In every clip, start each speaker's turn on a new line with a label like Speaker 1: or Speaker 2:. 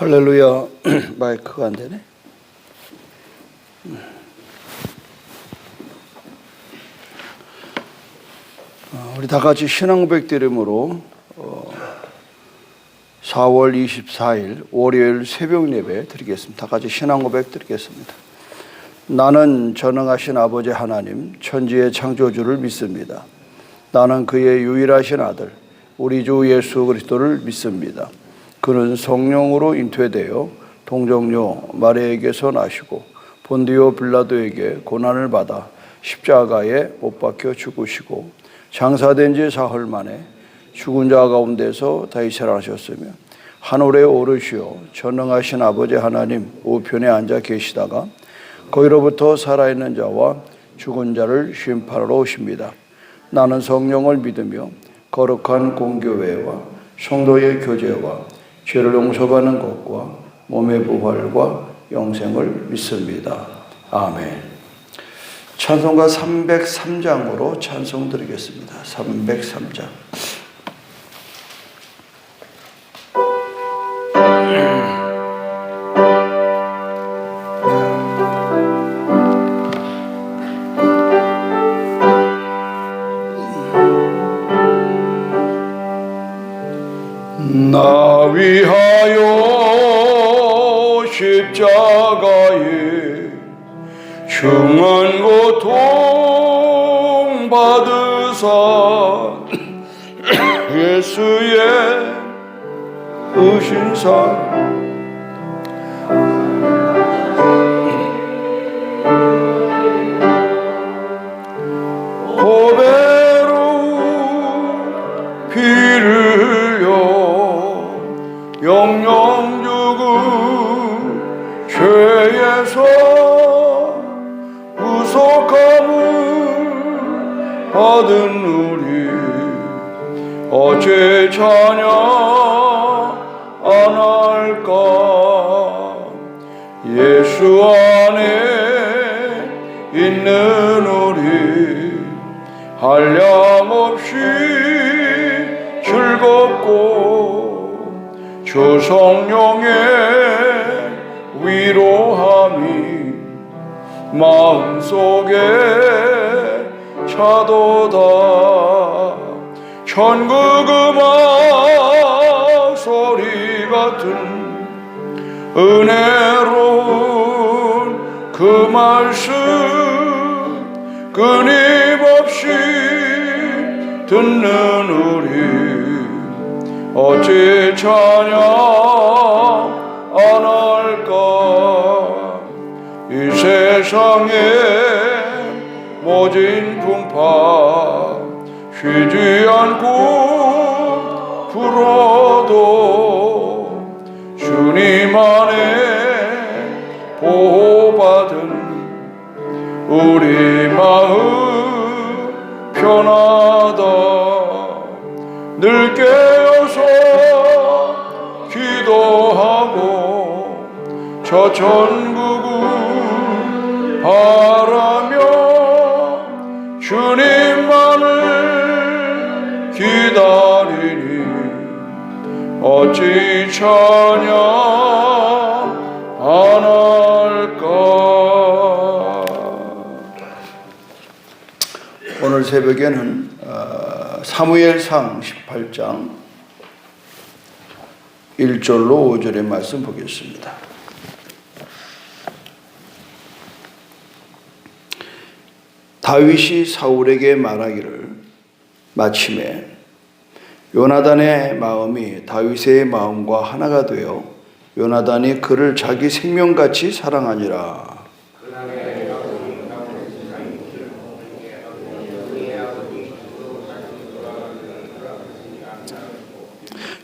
Speaker 1: 할렐루야. 마이크가 안 되네. 우리 다 같이 신앙 고백 드림으로 4월 24일 월요일 새벽 예배 드리겠습니다. 다 같이 신앙 고백 드리겠습니다. 나는 전능하신 아버지 하나님, 천지의 창조주를 믿습니다. 나는 그의 유일하신 아들, 우리 주 예수 그리스도를 믿습니다. 그는 성령으로 잉태되어 동정녀 마리아에게서 나시고 본디오 빌라도에게 고난을 받아 십자가에 못 박혀 죽으시고 장사된 지 사흘 만에 죽은 자 가운데서 다시 살아나셨으며 하늘에 오르시어 전능하신 아버지 하나님 우편에 앉아 계시다가 거기로부터 살아있는 자와 죽은 자를 심판하러 오십니다. 나는 성령을 믿으며 거룩한 공교회와 성도의 교제와 죄를 용서받는 것과 몸의 부활과 영생을 믿습니다. 아멘. 찬송가 303장으로 찬송 드리겠습니다. 303장. 나 위하여 십자가에 중한 고통 받으사 예수의 의신사 영영 죽은 죄에서 구속함을 받은 우리 어째 찬양 안 할까. 예수 안에 있는 우리 한량없이 즐겁고 주 성령의 위로함이 마음속에 차도다. 천국 음악 소리 같은 은혜로운 그 말씀 끊임없이 듣는 우리 어찌 찬양 안 할까. 이 세상에 모진 풍파 쉬지 않고 불어도 주님 안에 보호받은 우리 마음 편하다. 늘 깨어서 기도하고 저 천국을 바라며 주님만을 기다리니 어찌 찬양 안 할까. 오늘 새벽에는 사무엘상 18장 1절로 5절의 말씀 보겠습니다. 다윗이 사울에게 말하기를 마침에 요나단의 마음이 다윗의 마음과 하나가 되어 요나단이 그를 자기 생명같이 사랑하니라.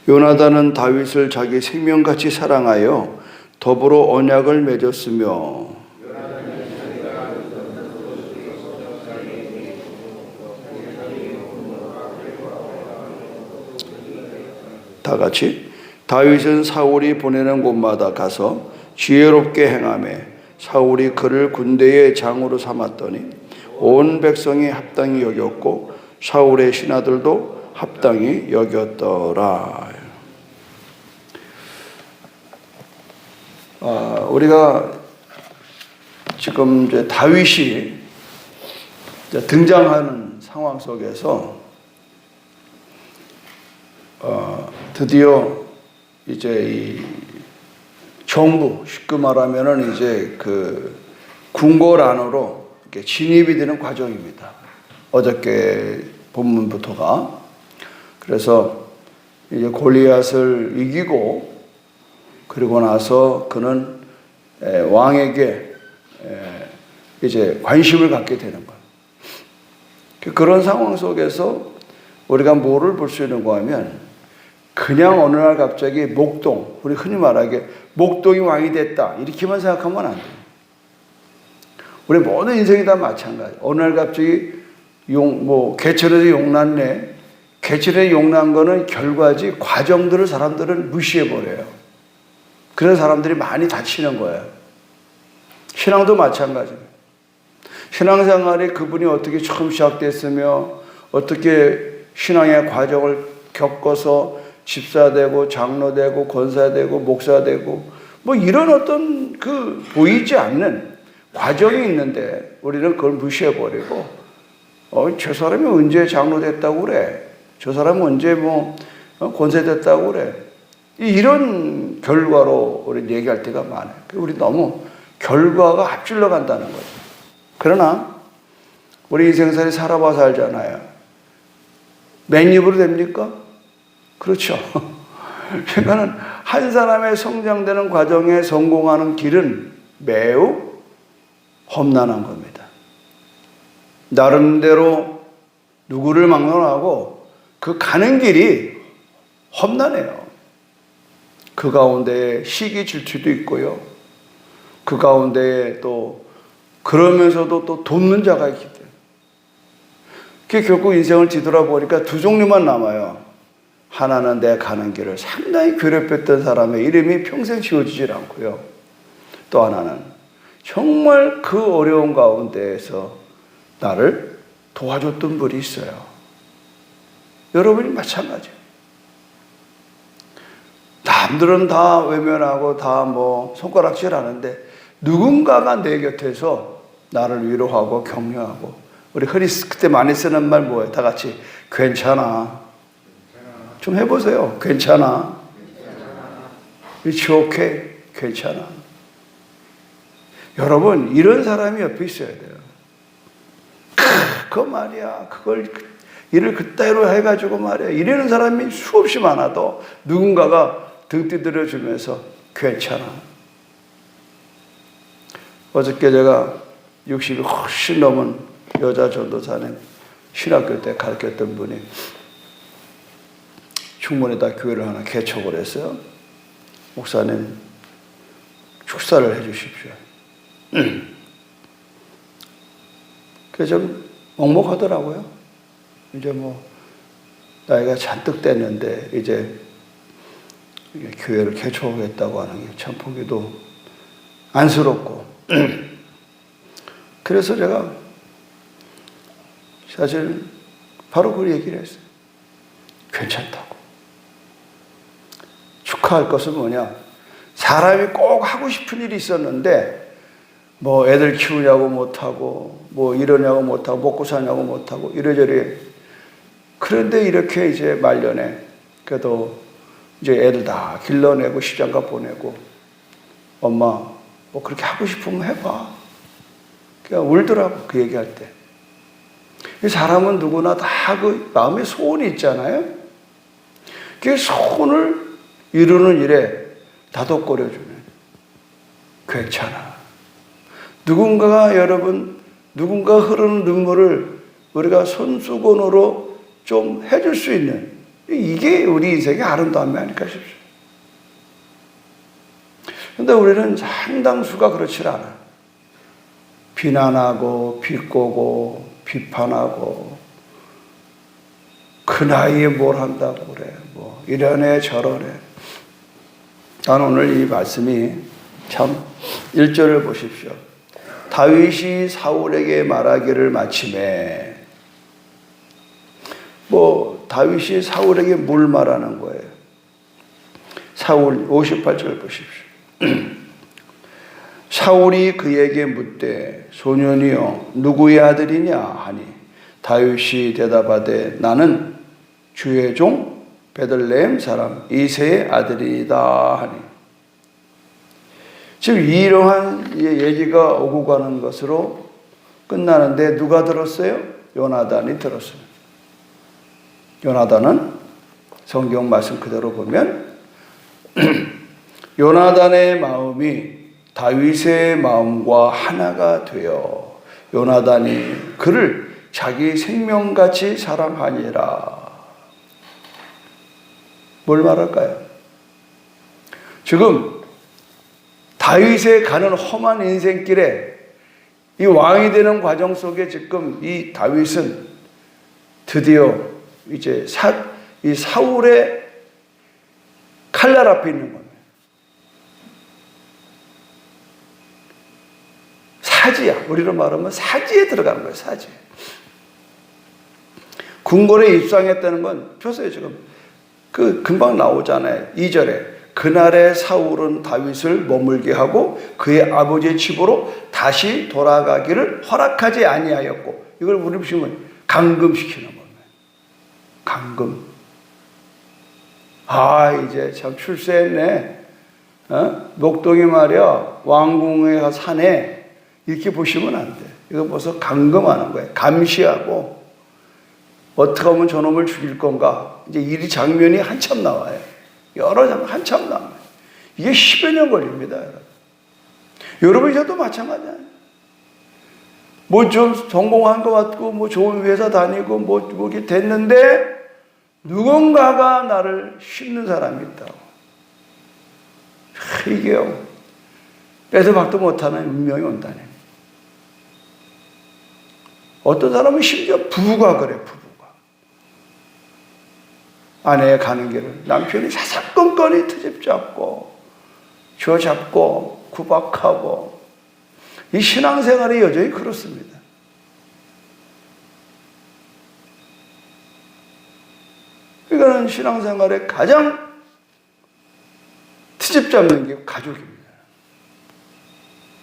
Speaker 1: 요나단은 다윗을 자기 생명같이 사랑하여 더불어 언약을 맺었으며 다 같이 다윗은 사울이 보내는 곳마다 가서 지혜롭게 행하며 사울이 그를 군대의 장으로 삼았더니 온 백성이 합당히 여겼고 사울의 신하들도 합당히 여겼더라. 우리가 지금 이제 다윗이 이제 등장하는 상황 속에서 드디어 이제 이 정부, 쉽게 말하면은 이제 그 궁궐 안으로 이렇게 진입이 되는 과정입니다. 어저께 본문부터가. 그래서 이제 골리앗을 이기고 그리고 나서 그는 왕에게 이제 관심을 갖게 되는 거예요. 그런 상황 속에서 우리가 뭐를 볼 수 있는가 하면 그냥 어느 날 갑자기 목동, 우리 흔히 말하기에 목동이 왕이 됐다 이렇게만 생각하면 안 돼요. 우리 모든 인생이 다 마찬가지. 어느 날 갑자기 개천에서 용났네. 개천에 용난 거는 결과지 과정들을 사람들은 무시해버려요. 그래서 사람들이 많이 다치는 거예요. 신앙도 마찬가지입니다. 신앙생활이 그분이 어떻게 처음 시작됐으며 어떻게 신앙의 과정을 겪어서 집사되고 장로되고 권사되고 목사되고 뭐 이런 어떤 그 보이지 않는 과정이 있는데 우리는 그걸 무시해버리고 저 사람이 언제 장로됐다고 그래? 저 사람은 언제 권사됐다고 그래? 이런 결과로 우리 얘기할 때가 많아요. 우리 너무 결과가 앞질러 간다는 거죠. 그러나 우리 인생살이 살아봐서 알잖아요. 맨입으로 됩니까? 그렇죠. 그러니까는 한 사람의 성장되는 과정에 성공하는 길은 매우 험난한 겁니다. 나름대로 누구를 막론하고 그 가는 길이 험난해요. 그 가운데 시기 질투도 있고요. 그 가운데 또 그러면서도 또 돕는 자가 있기 때문에. 그게 결국 인생을 뒤돌아보니까 두 종류만 남아요. 하나는 내 가는 길을 상당히 괴롭혔던 사람의 이름이 평생 지워지질 않고요. 또 하나는 정말 그 어려운 가운데에서 나를 도와줬던 분이 있어요. 여러분이 마찬가지예요. 남들은 다 외면하고 다 손가락질 하는데 누군가가 내 곁에서 나를 위로하고 격려하고 우리 흔히 그때 많이 쓰는 말 뭐예요? 다 같이 괜찮아. 좀 해보세요. 괜찮아. It's okay. 괜찮아. 여러분 이런 사람이 옆에 있어야 돼요. 그 말이야. 그걸 일을 그따위로 해가지고 말이야. 이러는 사람이 수없이 많아도 누군가가 등 두드려 주면서 괜찮아. 어저께 제가 60이 훨씬 넘은 여자 전도사님 신학교 때 가르쳤던 분이 충무에다 교회를 하나 개척을 했어요. 목사님 축사를 해 주십시오. 그래서 좀 먹먹하더라고요. 이제 나이가 잔뜩 됐는데 이제 교회를 개척하겠다고 하는 게 참 보기도 안쓰럽고 그래서 제가 사실 바로 그 얘기를 했어요. 괜찮다고. 축하할 것은 뭐냐? 사람이 꼭 하고 싶은 일이 있었는데 애들 키우냐고 못하고 이러냐고 못하고 먹고 사냐고 못하고 이래저래. 그런데 이렇게 이제 말년에 그래도 이제 애들 다 길러내고 시장가 보내고 엄마 그렇게 하고 싶으면 해봐. 그냥 울더라고 그 얘기할 때. 사람은 누구나 다 그 마음에 소원이 있잖아요. 그 소원을 이루는 일에 다독거려주는 괜찮아. 누군가 흐르는 눈물을 우리가 손수건으로 좀 해줄 수 있는 이게 우리 인생의 아름다움이 아닐까 싶습니다. 그런데 우리는 상당수가 그렇지 않아요. 비난하고 비꼬고 비판하고 그 나이에 뭘 한다고 그래. 이러네 저러네. 나는 오늘 이 말씀이 참 1절을 보십시오. 다윗이 사울에게 말하기를 마침에 다윗이 사울에게 뭘 말하는 거예요? 사울 58절 보십시오. 사울이 그에게 묻되 소년이여 누구의 아들이냐 하니 다윗이 대답하되 나는 주의 종 베들레헴 사람 이새의 아들이다 하니. 지금 이러한 얘기가 오고 가는 것으로 끝나는데 누가 들었어요? 요나단이 들었어요. 요나단은 성경 말씀 그대로 보면 요나단의 마음이 다윗의 마음과 하나가 되어 요나단이 그를 자기 생명같이 사랑하니라. 뭘 말할까요? 지금 다윗의 가는 험한 인생길에 이 왕이 되는 과정 속에 지금 이 다윗은 드디어 이제 이 사울의 칼날 앞에 있는 겁니다. 사지야. 우리로 말하면 사지에 들어가는 거예요. 사지. 궁궐에 입성했다는 건 보세요. 지금 금방 나오잖아요. 2절에 그날의 사울은 다윗을 머물게 하고 그의 아버지의 집으로 다시 돌아가기를 허락하지 아니하였고, 이걸 우리 보시면 감금시키는 겁니다. 감금. 이제 참 출세했네. 목동이 말이야 왕궁의 산에 이렇게 보시면 안 돼. 이거 벌써 감금하는 거예요. 감시하고 어떻게 하면 저놈을 죽일 건가. 이제 이 장면이 한참 나와요. 여러 장 한참 나와요. 이게 10여 년 걸립니다. 여러분 저도 마찬가지예요. 뭐 좀 성공한 것 같고 뭐 좋은 회사 다니고 뭐 이렇게 됐는데 누군가가 나를 씹는 사람이 있다고. 이게요. 빼도 박도 못하는 운명이 온다네. 어떤 사람은 심지어 부부가 그래, 부부가. 아내의 가는 길을 남편이 사사건건이 트집 잡고, 쥐어 잡고, 구박하고, 이 신앙생활이 여전히 그렇습니다. 이거는 신앙생활의 가장 트집 잡는 게 가족입니다.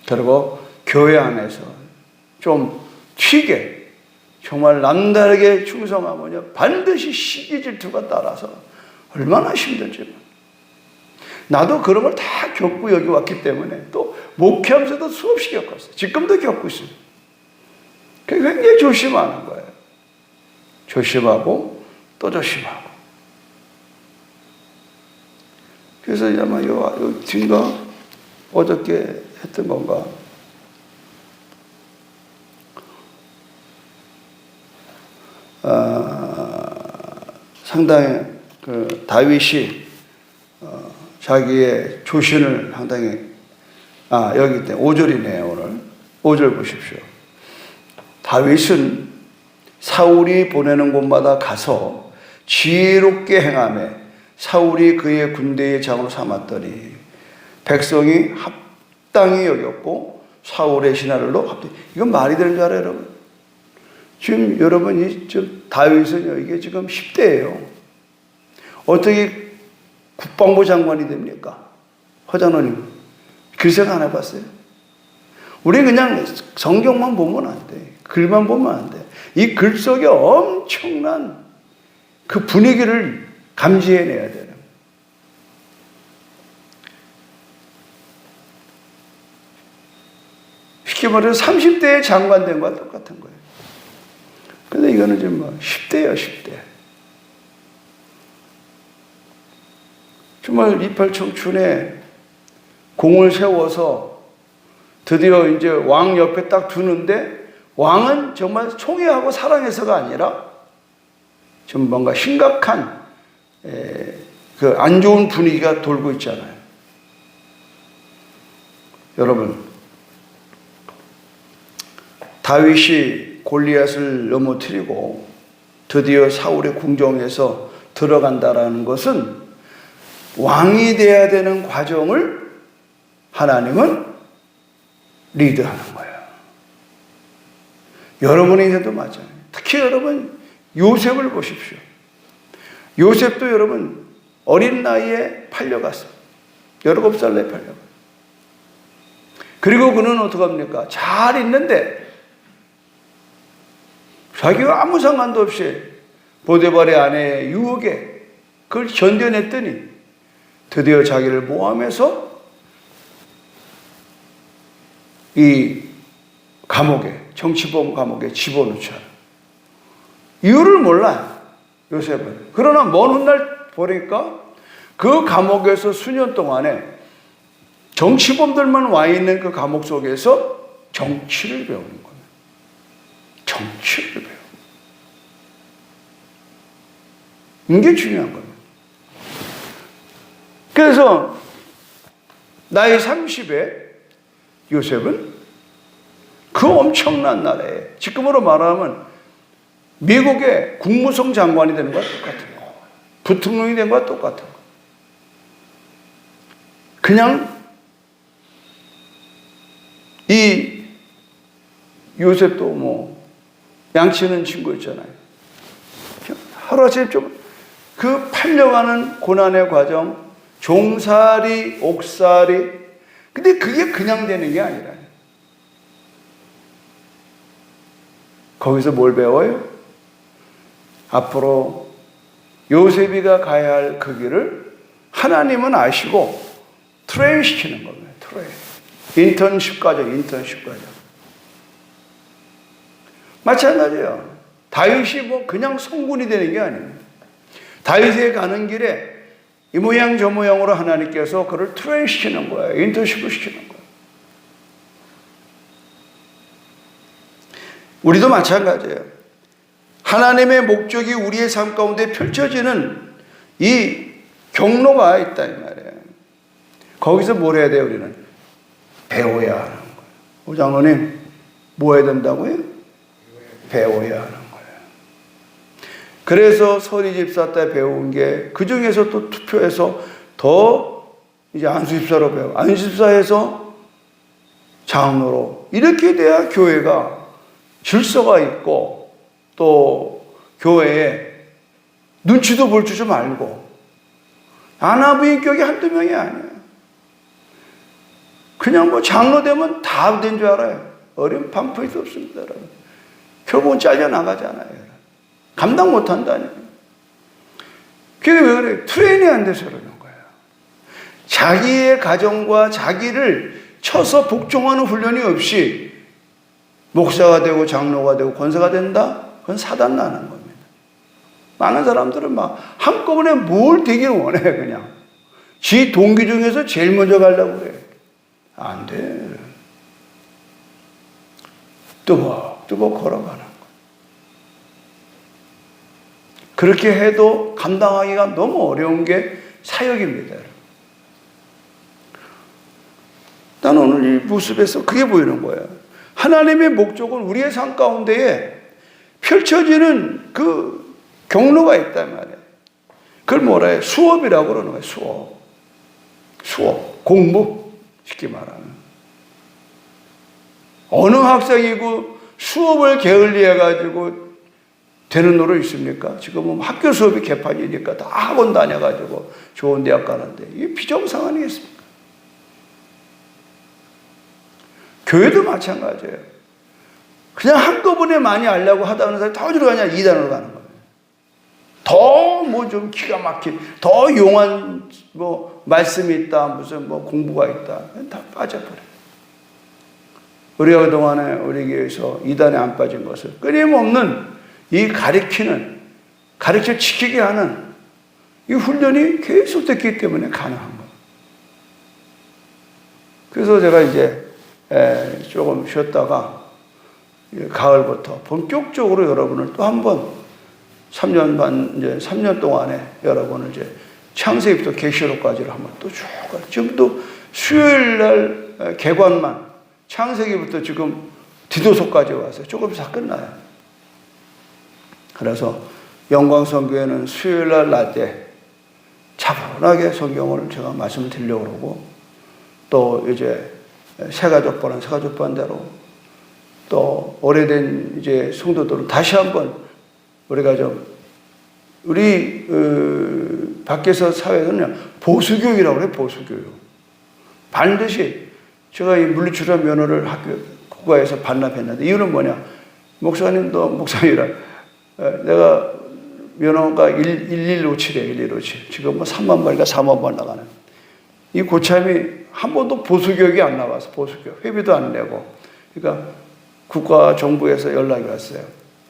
Speaker 1: 그리고 교회 안에서 좀 튀게 정말 남다르게 충성하면요 반드시 시기 질투가 따라서 얼마나 힘들지. 나도 그런 걸 다 겪고 여기 왔기 때문에 또 목회하면서도 수없이 겪었어요. 지금도 겪고 있어요. 굉장히 조심하는 거예요. 조심하고 또 조심하고. 그래서 아마 요 뒤인가 어저께 했던 건가. 상당히 다윗이 자기의 조신을 상당히 여기 있대. 5절이네요. 오늘 5절 보십시오. 다윗은 사울이 보내는 곳마다 가서 지혜롭게 행하며 사울이 그의 군대의 장으로 삼았더니 백성이 합당히 여겼고 사울의 신하들도 합당히. 이건 말이 되는 줄 알아요, 여러분? 지금 여러분이 다윗은 이게 지금 10대예요. 어떻게 국방부 장관이 됩니까? 허장로님, 그 생각 안 해봤어요? 우리 그냥 성경만 보면 안 돼. 글만 보면 안 돼. 이 글 속에 엄청난 그 분위기를 감지해내야 돼요. 쉽게 말해서 30대에 장관 된 거와 똑같은 거예요. 근데 이거는 지금 10대예요, 10대. 정말 이팔 청춘에 공을 세워서 드디어 이제 왕 옆에 딱 두는데 왕은 정말 총애하고 사랑해서가 아니라 좀 뭔가 심각한 그 안 좋은 분위기가 돌고 있잖아요. 여러분, 다윗이 골리앗을 넘어뜨리고 드디어 사울의 궁정에서 들어간다라는 것은 왕이 돼야 되는 과정을 하나님은 리드하는 거예요. 여러분의 인생도 마찬가지예요. 특히 여러분 요셉을 보십시오. 요셉도 여러분 어린 나이에 팔려갔어요. 17살 나이에 팔려갔어요. 그리고 그는 어떡합니까? 잘 있는데 자기가 아무 상관도 없이 보디발의 아내의 유혹에 그걸 견뎌냈더니 드디어 자기를 모함해서 이 감옥에, 정치범 감옥에 집어넣죠. 이유를 몰라요, 요셉은. 그러나 먼 훗날 보니까 그 감옥에서 수년 동안에 정치범들만 와 있는 그 감옥 속에서 정치를 배우는 거예요. 정치를 배우는 거예요. 이게 중요한 거예요. 그래서 나이 30에 요셉은 그 엄청난 나라에, 지금으로 말하면 미국의 국무성 장관이 되는 것과 똑같은 거, 부통령이 된 것과 똑같은 거. 그냥 이 요셉도 뭐 양치는 친구였잖아요. 하루아침에 좀 그 팔려가는 고난의 과정, 종살이, 옥살이, 근데 그게 그냥 되는 게 아니라 거기서 뭘 배워요? 앞으로 요셉이가 가야 할 그 길을 하나님은 아시고 트레인 시키는 겁니다. 트레인. 인턴십 과정, 인턴십 과정. 마찬가지예요. 다윗이 뭐 그냥 성군이 되는 게 아닙니다. 다윗이 가는 길에 이 모양 저 모양으로 하나님께서 그를 트레인 시키는 거예요. 인턴십을 시키는 거예요. 우리도 마찬가지예요. 하나님의 목적이 우리의 삶 가운데 펼쳐지는 이 경로가 있다 이 말이에요. 거기서 뭘 해야 돼요? 우리는 배워야 하는 거예요. 오 장로님, 뭐 해야 된다고요? 배워야 하는 거예요. 그래서 서리 집사 때 배운 게 그 중에서 또 투표해서 더 이제 안수 집사로 배워. 안수 집사에서 장로로 이렇게 돼야 교회가 질서가 있고 또 교회에 눈치도 볼 줄 좀 알고. 아나부인격이 한두 명이 아니에요. 그냥 뭐 장로 되면 다 된 줄 알아요. 어려운 방법이 없습니다, 여러분. 결국은 잘려나가잖아요. 감당 못한다니요. 그게 왜 그래요? 트레이닝 안 돼서 그러는 거예요. 자기의 가정과 자기를 쳐서 복종하는 훈련이 없이 목사가 되고 장로가 되고 권사가 된다? 그건 사단 나는 겁니다. 많은 사람들은 막 한꺼번에 뭘 되기를 원해, 그냥. 지 동기 중에서 제일 먼저 가려고 그래. 안 돼. 뚜벅뚜벅 걸어가는 거예요. 그렇게 해도 감당하기가 너무 어려운 게 사역입니다. 나는 오늘 이 모습에서 그게 보이는 거예요. 하나님의 목적은 우리의 삶 가운데에 펼쳐지는 그 경로가 있단 말이에요. 그걸 뭐라 해요? 수업이라고 그러는 거예요. 수업. 수업. 공부. 쉽게 말하면. 어느 학생이고 수업을 게을리해가지고 되는 노릇 있습니까? 지금은 학교 수업이 개판이니까 다 학원 다녀가지고 좋은 대학 가는데 이게 비정상 아니겠습니까? 교회도 마찬가지예요. 그냥 한꺼번에 많이 알려고 하다 하는 사람이 다 어디로 가냐? 2단으로 가는 거예요. 더 뭐 좀 기가 막힌, 더 용한 뭐 말씀이 있다, 무슨 뭐 공부가 있다. 다 빠져버려요. 우리가 그동안에 우리 교회에서 2단에 안 빠진 것을 끊임없는 이 가르쳐 지키게 하는 이 훈련이 계속됐기 때문에 가능한 거예요. 그래서 제가 이제 조금 쉬었다가 가을부터 본격적으로 여러분을 또 한 번 3년 반, 이제 3년 동안에 여러분을 이제 창세기부터 계시록까지를 한번 또 쭉 가요. 지금 또 수요일 날 개관만 창세기부터 지금 디도서까지 와서 조금 다 끝나요. 그래서 영광성교회는 수요일 날 낮에 차분하게 성경을 제가 말씀을 드리려고 그러고 또 이제 새가족반은 새가족반대로 또 오래된 이제 성도들은 다시 한번 우리가 좀 우리 밖에서 사회에서는 보수교육이라고 해요. 보수교육. 반드시 제가 이 물리치료 면허를 학교 국가에서 반납했는데 이유는 뭐냐? 목사님도 목사님이라 내가 면허가 1157이에요. 1157. 지금 뭐 3만 발인가 4만 발 나가는. 이 고참이 한 번도 보수교육이 안 나와서 보수교육 회비도 안 내고 그러니까 국가 정부에서 연락이 왔어요.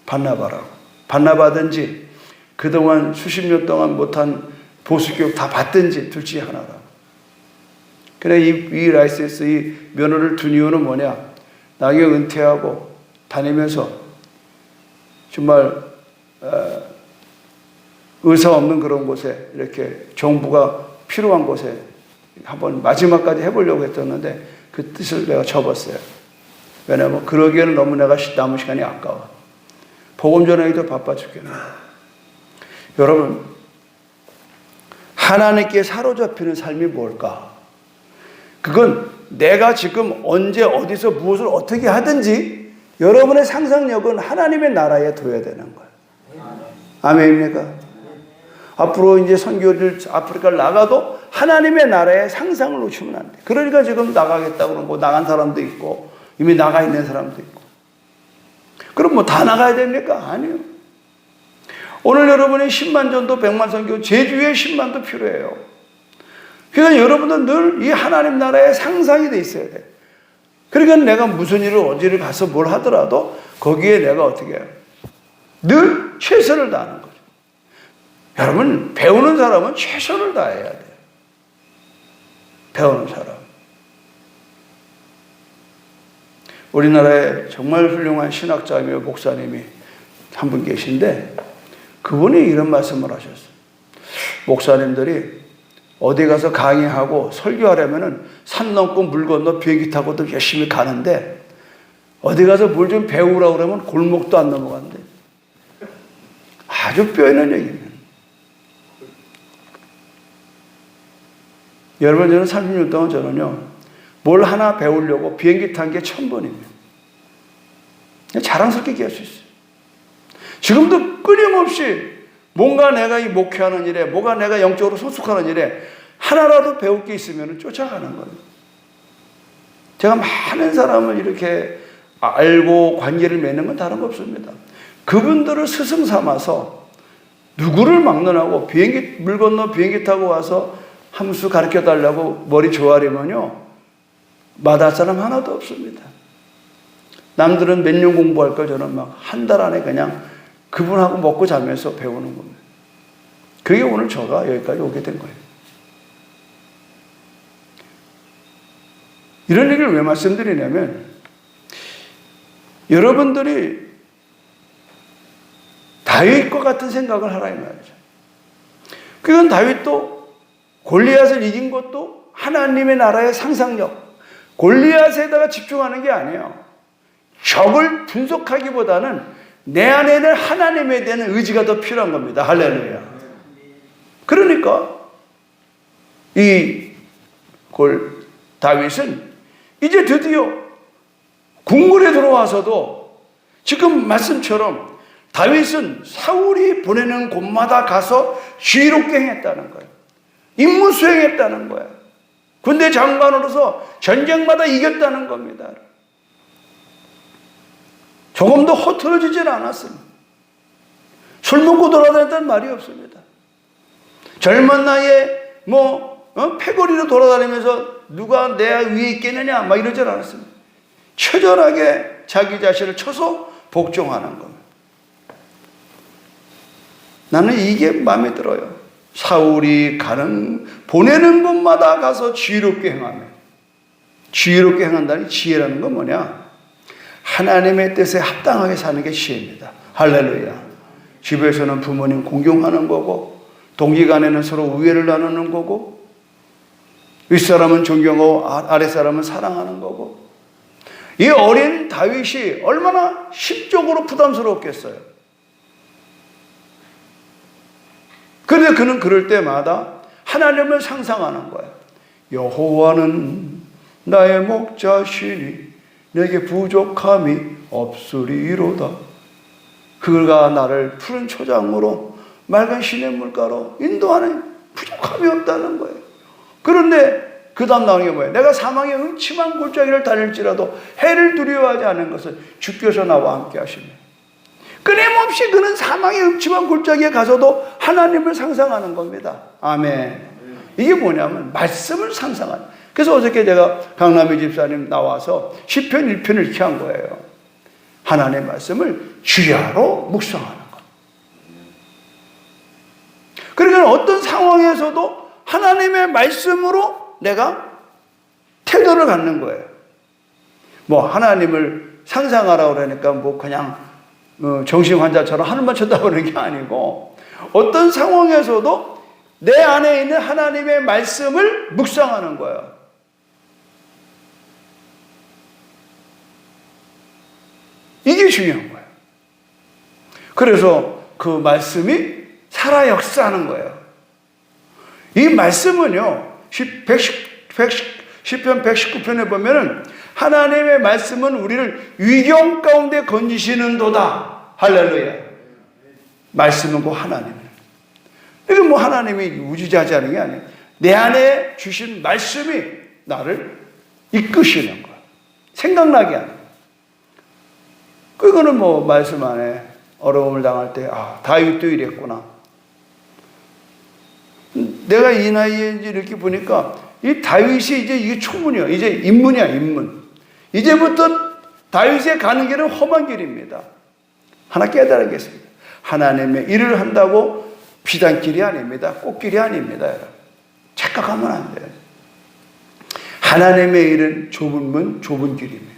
Speaker 1: 반납하라고. 반납하든지 그동안 수십 년 동안 못한 보수교육 다 받든지 둘 중에 하나라고. 그래 이 라이센스 이 면허를 둔 이유는 뭐냐? 나중에 은퇴하고 다니면서 정말 의사 없는 그런 곳에 이렇게 정부가 필요한 곳에 한번 마지막까지 해보려고 했었는데 그 뜻을 내가 접었어요. 왜냐하면 그러기에는 너무 내가 남은 시간이 아까워. 복음 전하기도 바빠 죽겠네. 여러분, 하나님께 사로잡히는 삶이 뭘까? 그건 내가 지금 언제 어디서 무엇을 어떻게 하든지 여러분의 상상력은 하나님의 나라에 둬야 되는 거예요. 아멘입니까? 앞으로 이제 선교를 아프리카를 나가도 하나님의 나라의 상상을 놓치면 안 돼. 그러니까 지금 나가겠다고 그러고 나간 사람도 있고 이미 나가 있는 사람도 있고. 그럼 뭐 다 나가야 됩니까? 아니요. 오늘 여러분의 10만 전도 100만 선교 제주에 10만도 필요해요. 그러니까 여러분은 늘 이 하나님 나라의 상상이 돼 있어야 돼. 그러니까 내가 무슨 일을 어디를 가서 뭘 하더라도 거기에 내가 어떻게 해요? 늘 최선을 다하는 거죠. 여러분 배우는 사람은 최선을 다해야 돼요. 배우는 사람. 우리나라에 정말 훌륭한 신학자이며 목사님이 한 분 계신데 그분이 이런 말씀을 하셨어요. 목사님들이 어디 가서 강의하고 설교하려면은 산 넘고 물 건너 비행기 타고도 열심히 가는데 어디 가서 뭘 좀 배우라고 그러면 골목도 안 넘어간대. 아주 뼈 있는 얘기입니다. 여러분, 저는 30년 동안 저는요, 뭘 하나 배우려고 비행기 탄 게 1000번입니다. 자랑스럽게 얘기할 수 있어요. 지금도 끊임없이 뭔가 내가 이 목회하는 일에, 뭔가 내가 영적으로 소속하는 일에 하나라도 배울 게 있으면 쫓아가는 거예요. 제가 많은 사람을 이렇게 알고 관계를 맺는 건 다른 거 없습니다. 그분들을 스승 삼아서 누구를 막론하고 비행기, 물 건너 비행기 타고 와서 함수 가르쳐 달라고 머리 조아리면요, 마다할 사람 하나도 없습니다. 남들은 몇 년 공부할 걸 저는 막 한 달 안에 그냥 그분하고 먹고 자면서 배우는 겁니다. 그게 오늘 저가 여기까지 오게 된 거예요. 이런 얘기를 왜 말씀드리냐면 여러분들이 다윗과 같은 생각을 하라 이 말이죠. 그건 다윗도 골리앗을 이긴 것도 하나님의 나라의 상상력, 골리앗에다가 집중하는 게 아니에요. 적을 분석하기보다는 내 안에는 하나님에 대한 의지가 더 필요한 겁니다. 할렐루야. 그러니까 다윗은 이제 드디어 궁궐에 들어와서도 지금 말씀처럼 다윗은 사울이 보내는 곳마다 가서 지혜롭게 행했다는 거예요. 임무 수행했다는 거예요. 군대 장관으로서 전쟁마다 이겼다는 겁니다. 조금도 허투루지질 않았습니다. 술 먹고 돌아다녔다는 말이 없습니다. 젊은 나이에 패거리로 돌아다니면서 누가 내 위에 있겠느냐 막 이러질 않았습니다. 처절하게 자기 자신을 쳐서 복종하는 겁니다. 나는 이게 마음에 들어요. 사울이 보내는 곳마다 가서 지혜롭게 행하며, 지혜롭게 행한다는 지혜라는 건 뭐냐? 하나님의 뜻에 합당하게 사는 게 지혜입니다. 할렐루야. 집에서는 부모님 공경하는 거고, 동기간에는 서로 우애를 나누는 거고, 윗사람은 존경하고 아랫사람은 사랑하는 거고. 이 어린 다윗이 얼마나 심적으로 부담스러웠겠어요. 그런데 그는 그럴 때마다 하나님을 상상하는 거예요. 여호와는 나의 목자시니 내게 부족함이 없으리로다. 그가 나를 푸른 초장으로 맑은 시냇물가로 인도하는 부족함이 없다는 거예요. 그런데 그 다음 나오는 게 뭐예요? 내가 사망의 음침한 골짜기를 다닐지라도 해를 두려워하지 않은 것은 주께서 나와 함께 하시며. 끊임없이 그는 사망의 음침한 골짜기에 가서도 하나님을 상상하는 겁니다. 아멘. 이게 뭐냐면 말씀을 상상하는. 그래서 어저께 제가 강남희 집사님 나와서 시편 1편을 이렇게 한 거예요. 하나님의 말씀을 주야로 묵상하는 것. 그러니까 어떤 상황에서도 하나님의 말씀으로 내가 태도를 갖는 거예요. 뭐 하나님을 상상하라고 그러니까 뭐 그냥 정신환자처럼 하늘만 쳐다보는 게 아니고 어떤 상황에서도 내 안에 있는 하나님의 말씀을 묵상하는 거예요. 이게 중요한 거예요. 그래서 그 말씀이 살아 역사하는 거예요. 이 말씀은요, 시편 119편에 보면은 하나님의 말씀은 우리를 위경 가운데 건지시는도다. 할렐루야. 말씀은 곧 하나님이에요. 이게 뭐 하나님이 우주자자하는 게 아니에요. 내 안에 주신 말씀이 나를 이끄시는 거예요. 생각나게 하는 거예요. 그거는 뭐 말씀 안에 어려움을 당할 때, 아, 다윗도 이랬구나. 내가 이 나이에 이제 이렇게 보니까 이 다윗이 이제 이게 초문이야. 이제 인문이야, 인문. 이제부터 다윗의 가는 길은 험한 길입니다. 하나 깨달았겠습니다. 하나님의 일을 한다고 비단길이 아닙니다. 꽃길이 아닙니다. 여러분. 착각하면 안 돼요. 하나님의 일은 좁은 문, 좁은 길입니다.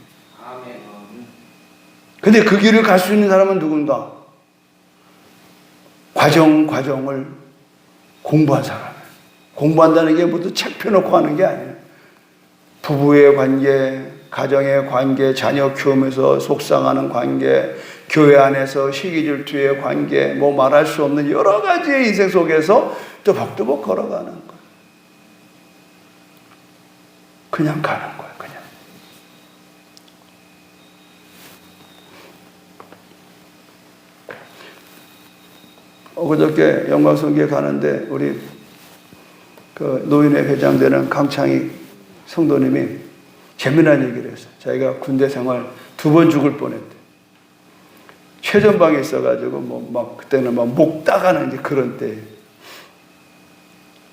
Speaker 1: 근데 그 길을 갈 수 있는 사람은 누군가? 과정을 공부한 사람이에요. 공부한다는 게 모두 책 펴놓고 하는 게 아니에요. 부부의 관계, 가정의 관계, 자녀 키우면서 속상하는 관계, 교회 안에서 시기질투의 관계, 뭐 말할 수 없는 여러 가지의 인생 속에서 또박또박 걸어가는 거예요. 그냥 가는 거예요. 그냥. 그저께 영광성교회 가는데 우리 그 노인회 회장 되는 강창희 성도님이 재미난 얘기를 했어요. 자기가 군대 생활 2번 죽을 뻔했대. 최전방에 있어가지고 막 그때는 막 목 따가는 이제 그런 때.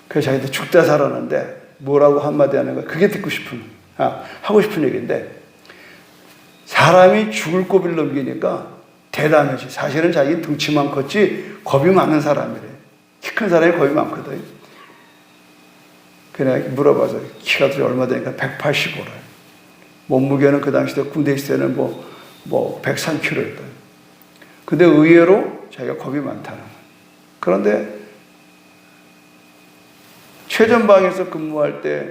Speaker 1: 그래서 자기도 죽다 살았는데 뭐라고 한마디 하는 거야. 그게 듣고 싶은, 하고 싶은 얘기인데 사람이 죽을 고비를 넘기니까 대담해지. 사실은 자기 덩치만 컸지 겁이 많은 사람이래. 키 큰 사람이 겁이 많거든. 그냥 물어봐서 키가 얼마 되니까 185래. 몸무게는 그 당시 때 군대 있을 때는 뭐 103kg였다. 근데 의외로 자기가 겁이 많다는 거야. 그런데 최전방에서 근무할 때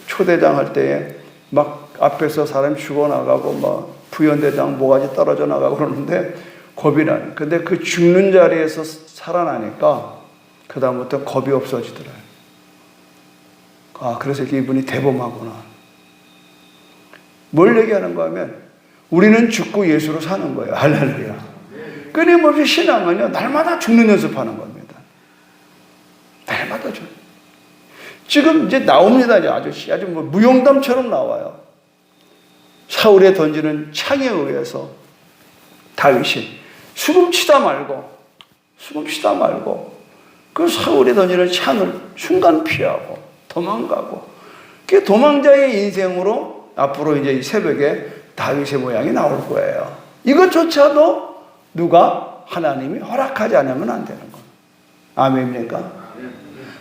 Speaker 1: 초대장 할 때에 막 앞에서 사람이 죽어나가고 막 부연대장 모가지 떨어져 나가고 그러는데 겁이 나요. 근데 그 죽는 자리에서 살아나니까 그다음부터 겁이 없어지더라고요. 그래서 이분이 대범하구나. 뭘 얘기하는 거 하면 우리는 죽고 예수로 사는 거예요. 할렐루야. 끊임없이 신앙은요, 날마다 죽는 연습하는 겁니다. 날마다 죽는. 지금 이제 나옵니다. 아주 뭐 무용담처럼 나와요. 사울에 던지는 창에 의해서 다윗이 수금치다 말고 그 사울에 던지는 창을 순간 피하고 도망가고, 그 도망자의 인생으로 앞으로 이제 이 새벽에 다윗의 모양이 나올 거예요. 이것조차도 누가? 하나님이 허락하지 않으면 안 되는 거예요. 아멘입니까?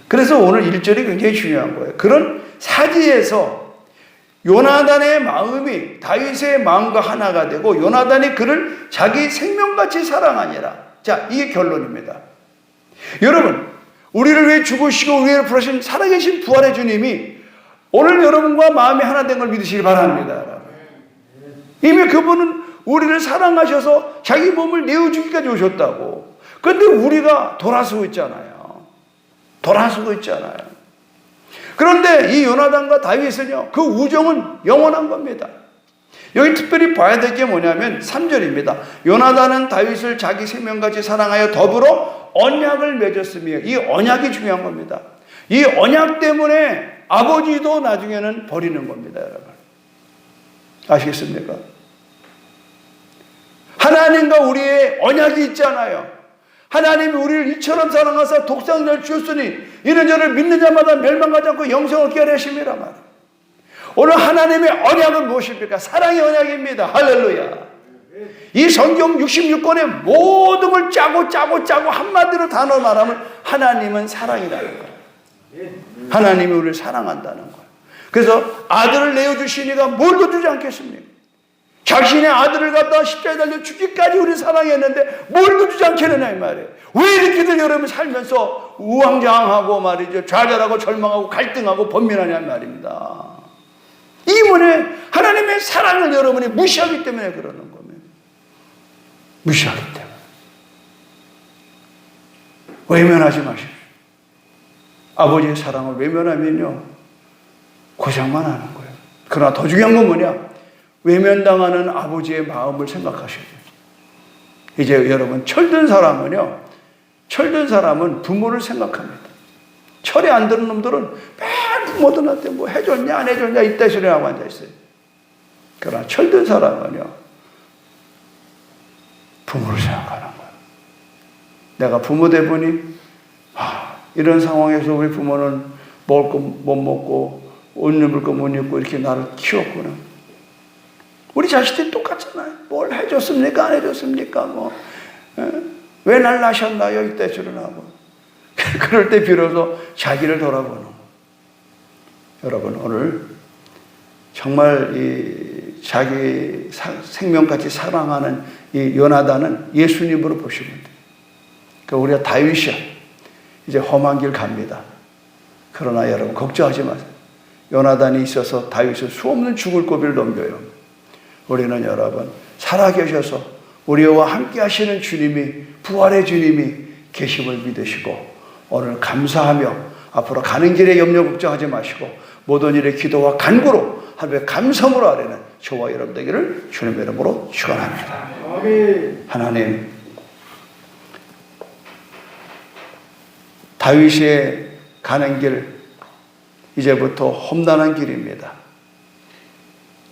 Speaker 1: 그래서 오늘 1절이 굉장히 중요한 거예요. 그런 사지에서 요나단의 마음이 다윗의 마음과 하나가 되고 요나단이 그를 자기 생명같이 사랑하니라. 자, 이게 결론입니다. 여러분, 우리를 위해 죽으시고 우리를 부르신 살아계신 부활의 주님이 오늘 여러분과 마음이 하나 된 걸 믿으시기 바랍니다. 이미 그분은 우리를 사랑하셔서 자기 몸을 내어주기까지 오셨다고. 그런데 우리가 돌아서고 있잖아요. 그런데 이 요나단과 다윗은요, 그 우정은 영원한 겁니다. 여기 특별히 봐야 될 게 뭐냐면 3절입니다. 요나단은 다윗을 자기 생명같이 사랑하여 더불어 언약을 맺었으며, 이 언약이 중요한 겁니다. 이 언약 때문에 아버지도 나중에는 버리는 겁니다, 여러분. 아시겠습니까? 하나님과 우리의 언약이 있잖아요. 하나님이 우리를 이처럼 사랑하사 독생자를 주셨으니 이는 저를 믿는 자마다 멸망하지 않고 영생을 얻게 하려 하심이라 말이에요. 오늘 하나님의 언약은 무엇입니까? 사랑의 언약입니다. 할렐루야. 이 성경 66권의 모든 걸 짜고 한마디로 단어 말하면 하나님은 사랑이라는 거예요. 하나님이 우리를 사랑한다는 거예요. 그래서 아들을 내어주시니까 뭘 더 주지 않겠습니까? 자신의 아들을 갖다 십자가에 달려 죽기까지 우리 사랑했는데 뭘 더 주지 않겠느냐 이 말이에요. 왜 이렇게들 여러분 살면서 우왕좌왕하고 말이죠, 좌절하고 절망하고 갈등하고 번민하냐 말입니다. 이문에 하나님의 사랑을 여러분이 무시하기 때문에 그러는 겁니다. 무시하기 때문에. 외면하지 마십시오. 아버지의 사랑을 외면하면요 고생만 하는 거예요. 그러나 더 중요한 건 뭐냐? 외면당하는 아버지의 마음을 생각하셔야 돼요. 이제 여러분 철든 사람은 부모를 생각합니다. 철이 안 드는 놈들은 매일 부모들한테 뭐 해줬냐 안 해줬냐 이따 소리하고 앉아있어요. 그러나 철든 사람은요 부모를 생각하는 거예요. 내가 부모 되보니 이런 상황에서 우리 부모는 먹을 거 못 먹고 옷 입을 거 못 입고 이렇게 나를 키웠구나. 우리 자식들이 똑같잖아요. 뭘 해줬습니까? 안 해줬습니까? 왜 날 낳으셨나요? 이때 주름하고. 그럴 때 비로소 자기를 돌아보는 거예요. 여러분 오늘 정말 이 자기 생명같이 사랑하는 이 요나단은 예수님으로 보시면 돼요. 그러니까 우리가 다윗이야. 이제 험한 길 갑니다. 그러나 여러분 걱정하지 마세요. 요나단이 있어서 다윗은 수없는 죽을 고비를 넘겨요. 우리는 여러분 살아계셔서 우리와 함께 하시는 주님이, 부활의 주님이 계심을 믿으시고 오늘 감사하며 앞으로 가는 길에 염려 걱정하지 마시고 모든 일에 기도와 간구로 하루에 감성으로 아뢰는 저와 여러분 되기를 주님의 이름으로 축원합니다. 하나님, 다윗의 가는 길 이제부터 험난한 길입니다.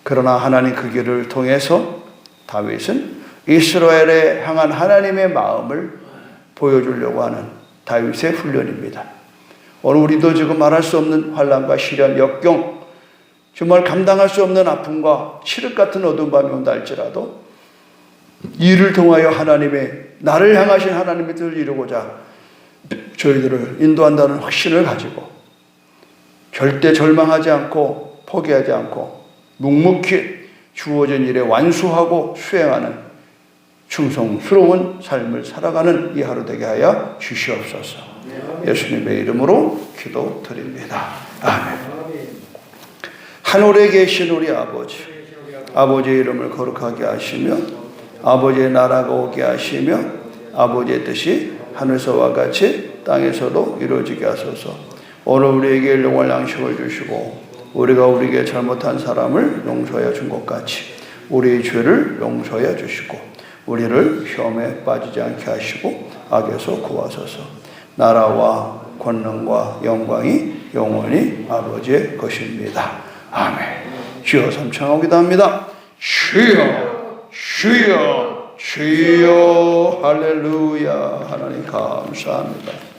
Speaker 1: 그러나 하나님 그 길을 통해서 다윗은 이스라엘에 향한 하나님의 마음을 보여주려고 하는 다윗의 훈련입니다. 오늘 우리도 지금 말할 수 없는 환난과 시련, 역경, 정말 감당할 수 없는 아픔과 칠흑 같은 어두운 밤이 온다 할지라도 이를 통하여 하나님의 나를 향하신 하나님의 뜻을 이루고자 저희들을 인도한다는 확신을 가지고 절대 절망하지 않고 포기하지 않고 묵묵히 주어진 일에 완수하고 수행하는 충성스러운 삶을 살아가는 이 하루 되게 하여 주시옵소서. 예수님의 이름으로 기도드립니다. 아멘. 하늘에 계신 우리 아버지, 아버지의 이름을 거룩하게 하시며 아버지의 나라가 오게 하시며 아버지의 뜻이 하늘에서와 같이 땅에서도 이루어지게 하소서. 오늘 우리에게 일용할 양식을 주시고 우리가 우리에게 잘못한 사람을 용서하여 준 것 같이 우리의 죄를 용서하여 주시고 우리를 시험에 빠지지 않게 하시고 악에서 구하소서. 나라와 권능과 영광이 영원히 아버지의 것입니다. 아멘. 주여 삼창하기도 합니다. 주여 주여 주여 할렐루야. 하나님 감사합니다.